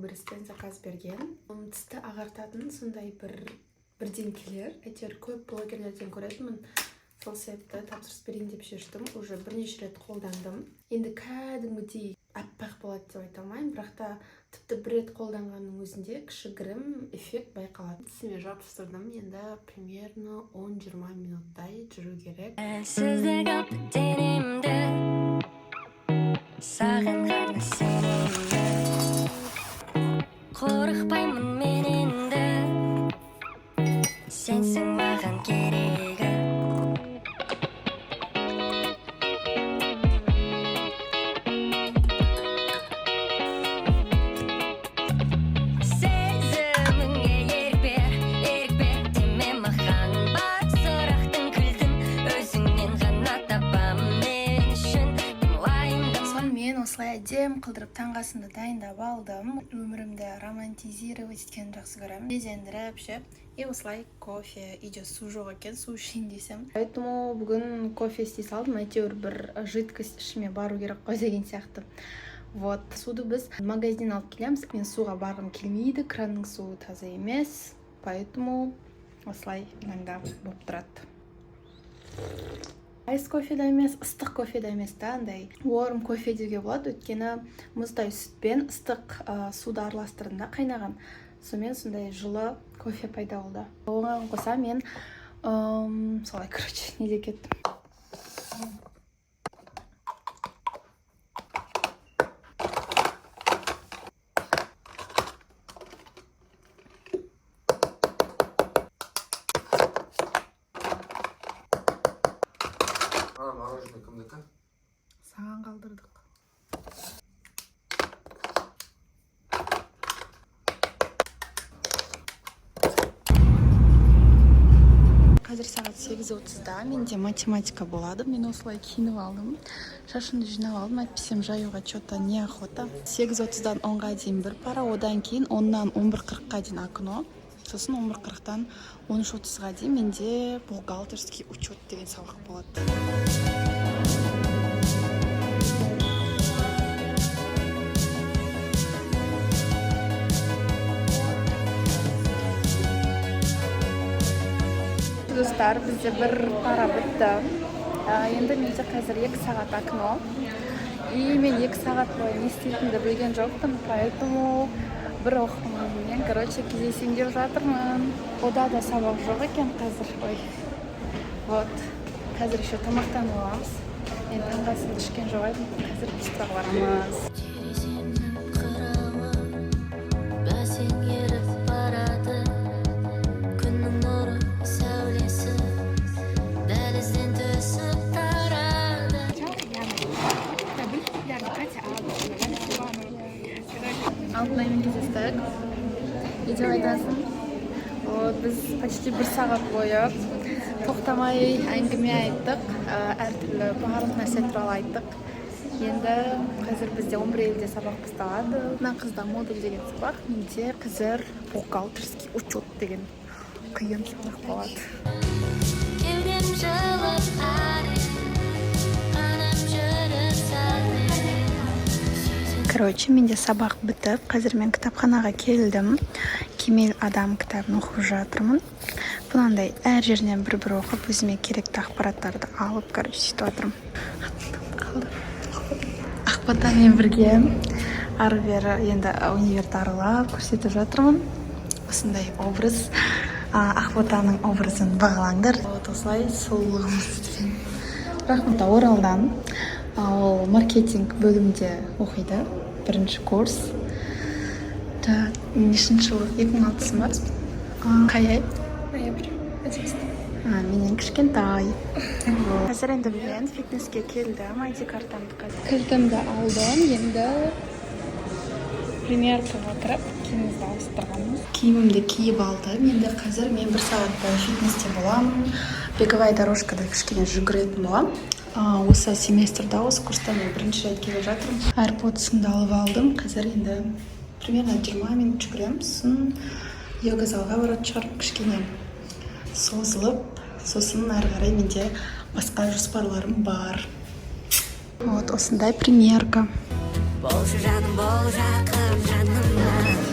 Валберестен заказ берген. Тісті ағартатын сондай бірдеңкелер. Әйтеуір көп блогерлерден көретінмін. Сол себепті тапсырыс берейін деп шештім. Уже бірнеше рет қолдандым. Енді кәдімгідей аппақ болады деп айта алмаймын, бірақ та тіпті бір рет қолданғанның өзінде кішігірім эффект байқалады. Тісіме жабыстырдым. Енді примерно 10-20 минуттай жүру керек. Әлсіздік алып денемді, сағынғанда сенемді, қорықпаймын мен енді, сенсің маған керегі. Осылай әдем қылдырып таңғасымды дайындап алдым. Өмірімді романтизировать еткенді жақсы көремін. Безендіріп ше. И осылай кофе, үйде су жоқ екен, су ішейін десем. Поэтому бүгін кофе істей салдым. Әйтеуір бір жидкость ішіме бару керек қой деген сияқты. Вот, суды біз магазиннен алып келеміз. Мен суға барғым келмейді, кранның суы таза емес. Поэтому осылай мында болып тұрады. Айс кофе да емес, ыстық кофе да емес та, андай warm кофе деуге болады, өйткені мұздай сүтпен ыстық суды араластырдым да қайнаған. Сонымен сондай жылы кофе пайда болды. Оған қоса мен солай, короче, неде кеттім. Мороженое кімдікі? Саған қалдырдық. Қазір сағат 8:30-да. Менде математика болады. Мен осылай киініп алдым. Шашымды жинап алдым. Әйтпесем жаюға что-то неохота. 8:30-дан 10-ға дейін бір пара, одан кейін 10-нан 11:40-ға дейін окно. Сосын 11:40-тан 13:30-ға дейін менде бухгалтерский учет деген сабақ болады. Достар, бізде бір пара бітті. Енді менде қазір 2 сағат окно. И мен 2 сағат бойы не істейтінді білген жоқпын, поэтому бір оқымын. Короче, кездесейін деп жатырмын. Ода да сабақ жоқ екен қазір. Ой. Вот. Қазір еще тамақтанып аламыз. Мен таңғасын ішкен жоқ едім. Қазір бистроға барамыз. Алтынаймен кездестік. Не деп айтасың? Біз почти 1 сағат бойы тоқтамай әңгіме айттық. Әртүрлі барлық нәрсе туралы айттық. Енді қазір бізде 11:50-де сабақ басталады. Мына қызда модуль деген сабақ, менде қазір бухгалтерский учет деген қиын сабақ болады. Короче, менде сабақ бітіп, қазір мен кітапханаға келдім. Кемел адам кітабын оқып жатырмын. Бұнандай әр жерінен бір оқып, өзіме керекті ақпараттарды алып, короче, сөйтіп жатырмын. Ақботамен бірге ары бері енді универді аралап көрсетіп жатырмын. Осындай образ. Ақботаның образын бағалаңдар. Осылай сұлулығымыз деген. Рахмет Оралдан. Ол маркетинг бөлімде оқиды. 1-ші курс. Нешінші жылы? 2006 ма? Қай ай? Ноябрь. 11. Менен кішкентай. Қазір енді мен фитнеске келдім. ID картамды кілтімді алдым. Енді премьеркаға кіріп, киімімізді ауыстырғанбыз. Киімімді киіп алдым. Енді қазір мен 1 сағат бойы фитнесте боламын. Беговая дорожкада кішкене жүгіретін боламын. Осы семестрда, осы курста мен 1-ші рет келіп жатырмын. AirPods'ымды алып алдым. Қазір енді примерно 20 минут жүгіремін. Сосын йога залға баратын шығарып кішкене созылып, сосын ары қарай менде басқа жоспарларым бар. Вот осындай примерка. Болшы жаным, бол жақын жанымнан.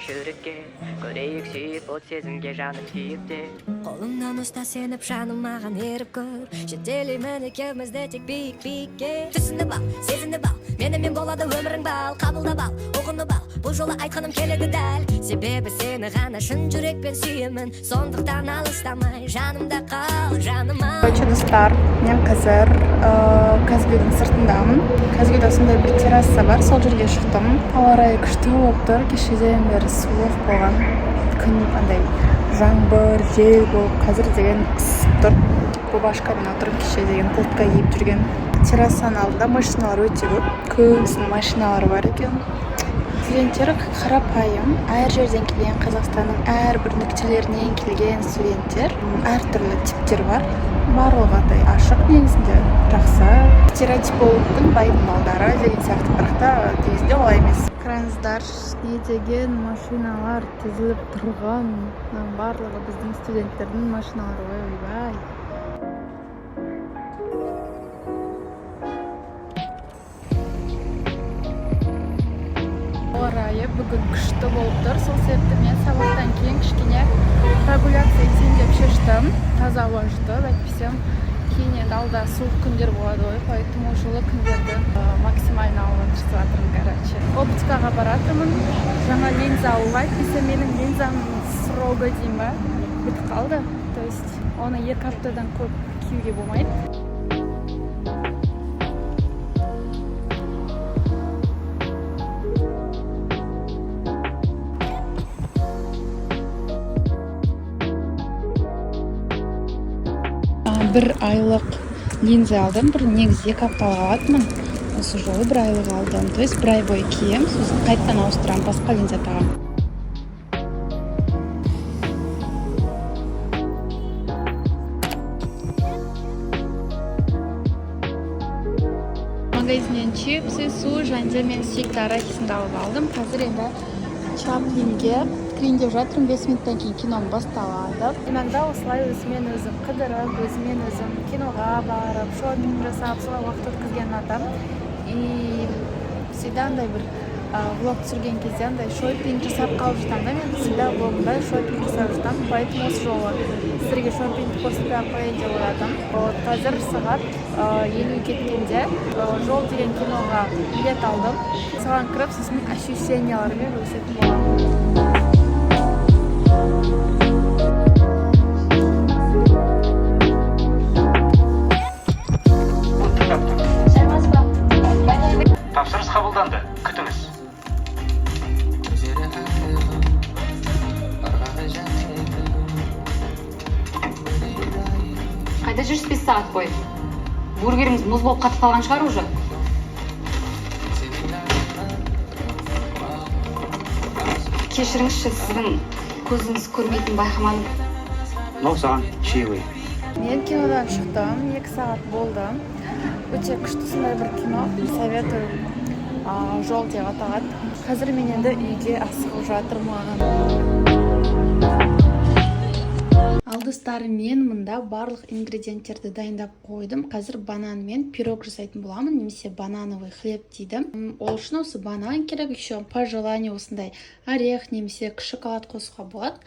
жүрекке көрейік сүйіп от сезімге жаным тиіпте. Қолымнан ұста сеніп жаным маған еріп көр жетелеймін екеумізді тек биікке түсініп ал сезініп ал менімен болады өмірің бал қабылдап ал ұғынып ал бұл жолы айтқаным келеді дәл себебі сені ғана шын жүрекпен сүйемін сондықтан алыстамай жанымда қал жаныма. Короче, достар, мен қазір Казгүйдің сыртындамын. Казгүйде сондай бір терраса бар, сол жерге шықтым. Ауа райы күшті болып тұр, кешеден бері суық болған. Күн андай жаңбыр, жел болып, қазір деген ысып тұр. Бабашкамен отырып кеше деген куртка киіп жүрген. Террасаның алдында машиналар өте көп. Көбісінің машиналары бар екен. Студенттер қарапайым, әр жерден келген, Қазақстанның әрбір нүктелерінен келген студенттер. Әртүрлі типтер бар. Барлығы андай ашық негізінде, жақсы. Стереотип болуы мүмкін, байдың балдары деген сияқты, бірақ та негізінде олай емес. Қараңыздар, не деген машиналар тізіліп тұрған. Барлығы біздің студенттердің машиналары. Ойбай. Ауа райы бүгін күшті болып тұр. Сол себепті мен сабақтан кейін кішкене прогуляция етейін деп шештім. Таза ауа жұтып, әйтпесем кейін енді алда суық күндер болады ғой. Поэтому жылы күндерді максимально алуға тырысып жатырмын, короче. Оптикаға баратырмын. Жаңа линза алуға, әйтпесе менің линзам срого дейін ба бітіп қалды. То есть оны 2 аптадан көп киюге болмайды. Бір айлық линза алдым, бір негізі 2 апталық алатынмын. Осы жолы 1 айлық алдым. То есть 1 ай бойы кием, сосын қайттан ауыстырам, басқа линза тағам. Магазиннен чипсы, су және мен сүйікті арахисімді алып алдым. Қазір енді Чаплинге кірейін деп жатырмын. 5 минуттан кейін киноның басталады. Иногда осылай өзімен өзім қыдырып, өзімен өзім киноға барып, шопинг жасап, солай уақыт өткізген адам. И всегда андай бір влог түсірген кезде андай шопинг жасап қалып жатам да, мен всегда влогымда шопинг жасап жатам. Поэтому осы жолы сіздерге шопинг көрсете қояйын деп ойладым. Қазір сағат 50 кеткенде Жол деген киноға билет алдым. Соған кіріп, сосын ощущениялармен өсетін боламын. Тапсырыс қабылданды. Күтіңіз. Қайда жүрсіз 5 сағат бойы? Бургеріңіз мұз болып қатып қалған шығар уже? Кешіріңізші, сіздің көзіңіз көрмейтін байқамадым. Мынау саған чаевой. Мен кинодан шықтым, 2 сағат болды. Өте күшті сондай бір кино. Советую. Жол деп аталады. Қазір мен енді үйге асығып жатырмын. Ал достар, мен мұнда барлық ингредиенттерді дайындап қойдым. Қазір банан мен пирог жасайтын боламын, немесе банановый хлеб дейді. Ол үшін осы банан керек, еще по желанию осындай орех немесе шоколад қосуға болады.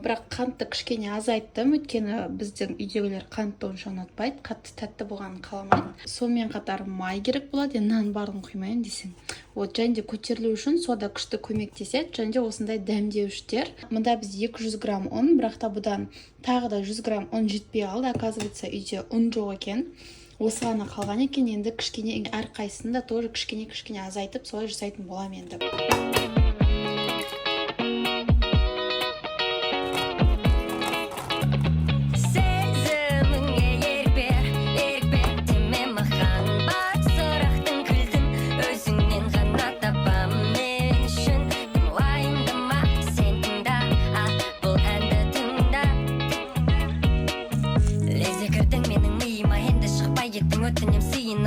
Бірақ қантты кішкене азайттым, өйткені біздің үйдегілер қантты онша ұнатпайды, қатты тәтті болғанын қаламайды. Сонымен қатар май керек болады, нан барлығын құймайын десең. Және де көтерілу үшін сода күшті көмектеседі, және де осындай дәмдеуіштер. Мұнда біз 200 грамм ұн, бірақ та бұдан тағы да 100 грамм ұн жетпей қалды. Оказывается, үйде ұн жоқ екен. Осы ғана қалған екен. Енді кішкене әрқайсысын да тоже кішкене азайтып, солай жасайтын болам енді.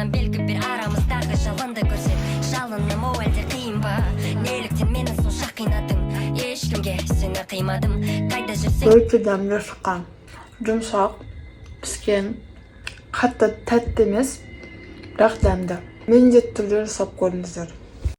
Белгі бір арамыздағы жалынды көрсет жалыным о әлде қиын ба неліктен мені сонша қинадың ешкімге сені қимадым қайда жүрсең Өте дәмді шыққан, жұмсақ, піскен, қатты тәтті емес, бірақ дәмді. Міндетті түрде жасап көріңіздер.